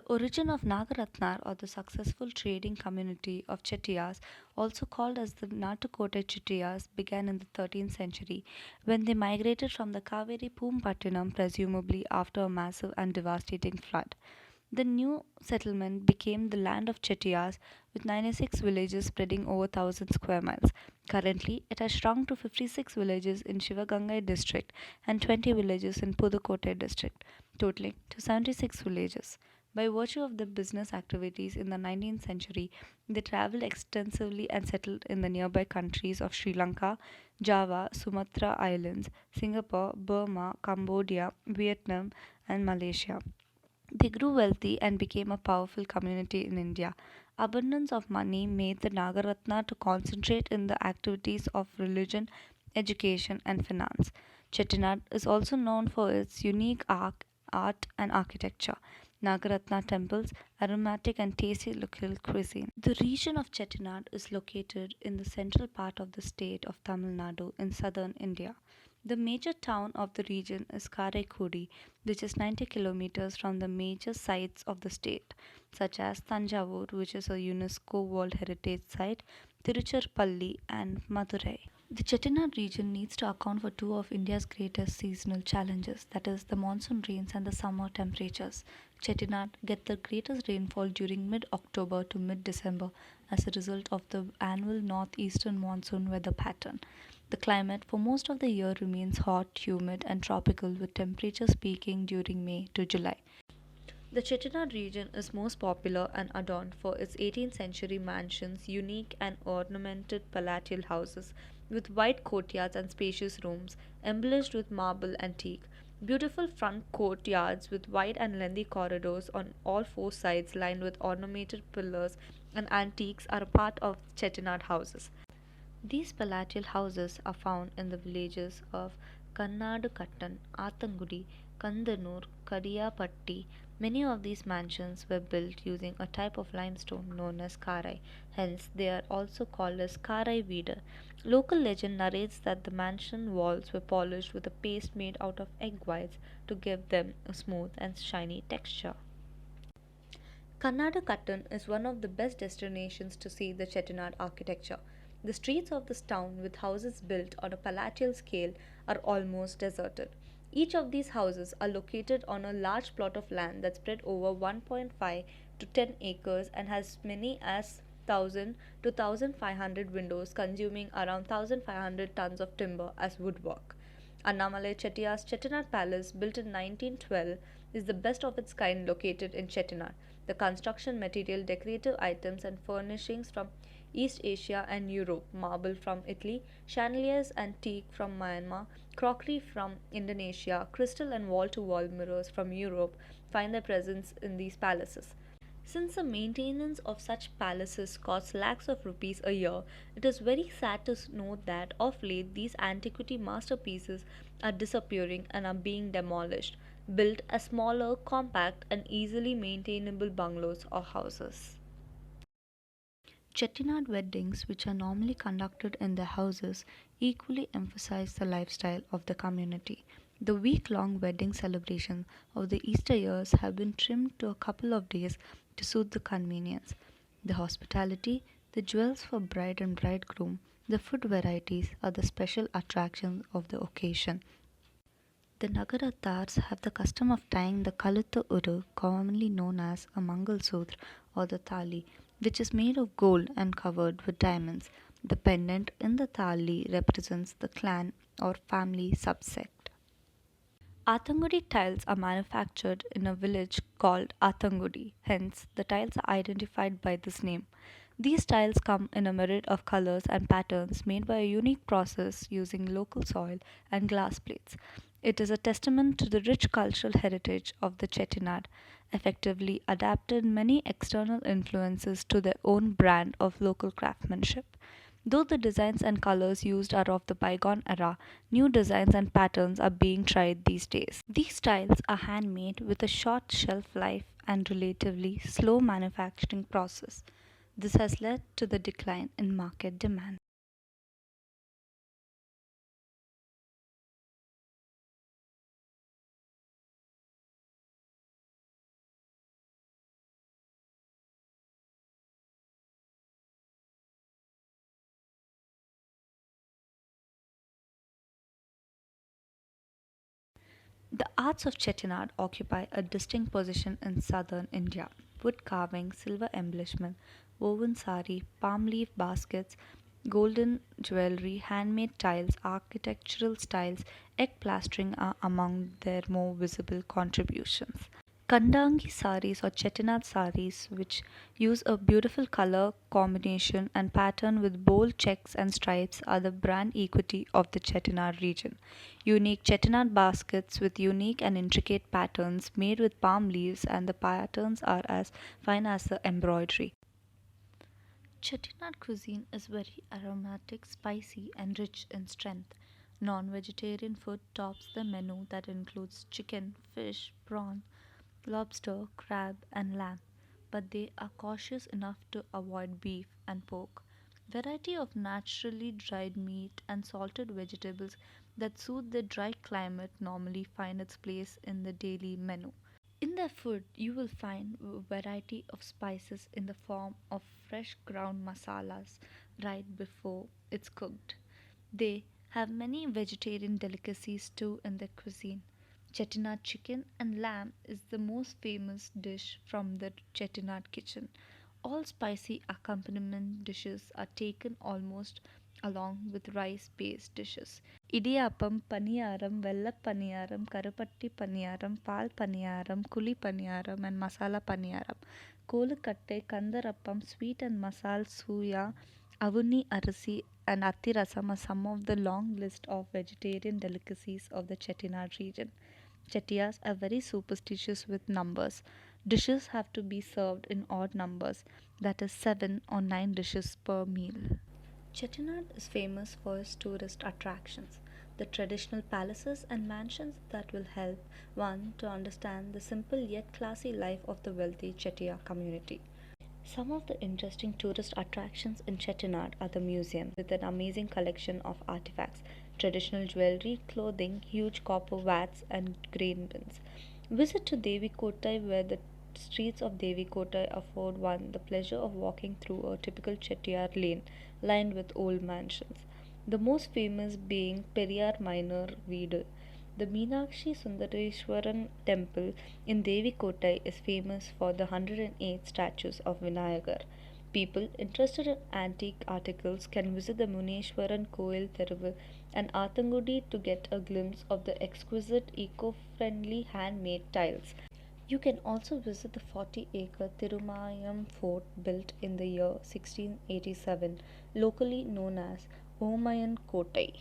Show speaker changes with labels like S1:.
S1: origin of Nagaratnar or the successful trading community of Chettiars, also called as the Natukota Chettiars, began in the 13th century when they migrated from the Kaveri Pumpattinam, presumably after a massive and devastating flood. The new settlement became the land of Chettiars with 96 villages spreading over 1000 square miles. Currently, it has shrunk to 56 villages in Shivagangai district and 20 villages in Pudukkottai district, totaling to 76 villages. By virtue of their business activities in the 19th century, they traveled extensively and settled in the nearby countries of Sri Lanka, Java, Sumatra Islands, Singapore, Burma, Cambodia, Vietnam, and Malaysia. They grew wealthy and became a powerful community in India. Abundance of money made the Nagaratna to concentrate in the activities of religion, education, and finance. Chettinad is also known for its unique art and architecture. Nagaratna temples, aromatic and tasty local cuisine. The region of Chettinad is located in the central part of the state of Tamil Nadu in southern India. The major town of the region is Karaikudi, which is 90 kilometers from the major sites of the state, such as Tanjavur, which is a UNESCO World Heritage Site, Tiruchirappalli, and Madurai. The Chettinad region needs to account for two of India's greatest seasonal challenges, that is, the monsoon rains and the summer temperatures. Chettinad gets the greatest rainfall during mid October to mid December as a result of the annual northeastern monsoon weather pattern. The climate for most of the year remains hot, humid, and tropical with temperatures peaking during May to July. The Chettinad region is most popular and adorned for its 18th century mansions, unique and ornamented palatial houses with wide courtyards and spacious rooms embellished with marble and teak. Beautiful front courtyards with wide and lengthy corridors on all four sides lined with ornamented pillars and antiques are a part of Chettinad houses. These palatial houses are found in the villages of Kannadukattan, Athangudi, Kandanur, Kadiyapatti. Many of these mansions were built using a type of limestone known as Karai, hence they are also called as Karai Veeder. Local legend narrates that the mansion walls were polished with a paste made out of egg whites to give them a smooth and shiny texture. Kannadakattan is one of the best destinations to see the Chettinad architecture. The streets of this town, with houses built on a palatial scale, are almost deserted. Each of these houses are located on a large plot of land that spread over 1.5 to 10 acres and has many as 1000 to 1500 windows consuming around 1500 tons of timber as woodwork. Annamalai Chettiar's Chettinad Palace, built in 1912, is the best of its kind located in Chettinad. The construction material, decorative items, and furnishings from East Asia and Europe, marble from Italy, chandeliers and teak from Myanmar, crockery from Indonesia, crystal and wall to wall mirrors from Europe find their presence in these palaces. Since the maintenance of such palaces costs lakhs of rupees a year, it is very sad to note that of late these antiquity masterpieces are disappearing and are being demolished, built as smaller, compact, and easily maintainable bungalows or houses. Chettinad weddings, which are normally conducted in their houses, equally emphasize the lifestyle of the community. The week long wedding celebrations of the Easter years have been trimmed to a couple of days to suit the convenience. The hospitality, the jewels for bride and bridegroom, the food varieties are the special attractions of the occasion. The Nagaratars have the custom of tying the Kalutha Uru, commonly known as a Mangal Sutra or the Thali, which is made of gold and covered with diamonds. The pendant in the Thali represents the clan or family subsect. Athangudi tiles are manufactured in a village called Athangudi, hence, the tiles are identified by this name. These tiles come in a myriad of colors and patterns made by a unique process using local soil and glass plates. It is a testament to the rich cultural heritage of the Chettinad, effectively adapted many external influences to their own brand of local craftsmanship. Though the designs and colors used are of the bygone era, new designs and patterns are being tried these days. These styles are handmade with a short shelf life and relatively slow manufacturing process. This has led to the decline in market demand. The arts of Chettinad occupy a distinct position in southern India. Wood carving, silver embellishment, woven sari, palm leaf baskets, golden jewelry, handmade tiles, architectural styles, egg plastering are among their more visible contributions. Kandangi saris or Chettinad saris, which use a beautiful color combination and pattern with bold checks and stripes, are the brand equity of the Chettinad region. Unique Chettinad baskets with unique and intricate patterns made with palm leaves, and the patterns are as fine as the embroidery. Chettinad cuisine is very aromatic, spicy, and rich in strength. Non vegetarian food tops the menu that includes chicken, fish, prawn, lobster, crab, and lamb, but they are cautious enough to avoid beef and pork. Variety of naturally dried meat and salted vegetables that suit the dry climate normally find its place in the daily menu. In their food, you will find a variety of spices in the form of fresh ground masalas right before it's cooked. They have many vegetarian delicacies too in their cuisine. Chettinad chicken and lamb is the most famous dish from the Chettinad kitchen. All spicy accompaniment dishes are taken almost along with rice based dishes. Idiyappam, paniyaram, vella paniyaram, karupatti paniyaram, pal paniyaram, kuli paniyaram, and masala paniyaram. Kolukatte, kandarappam, sweet and masal suya, avuni arasi, and attirasam are some of the long list of vegetarian delicacies of the Chettinad region. Chettiars are very superstitious with numbers. Dishes have to be served in odd numbers, that is, 7 or 9 dishes per meal. Chettinad is famous for its tourist attractions, the traditional palaces and mansions that will help one to understand the simple yet classy life of the wealthy Chettiar community. Some of the interesting tourist attractions in Chettinad are the museum with an amazing collection of artifacts, traditional jewelry, clothing, huge copper vats, and grain bins. Visit to Devi Kotai where the streets of Devi Kotai afford one the pleasure of walking through a typical Chettiar lane lined with old mansions. The most famous being Periyar Minor Veedu. The Meenakshi Sundareswaran temple in Devi Kotai is famous for the 108 statues of Vinayagar. People interested in antique articles can visit the Muneshwaran Koil Teruvu and Athangudi to get a glimpse of the exquisite eco-friendly handmade tiles. You can also visit the 40-acre Thirumayam fort built in the year 1687, locally known as Omayan Kotai.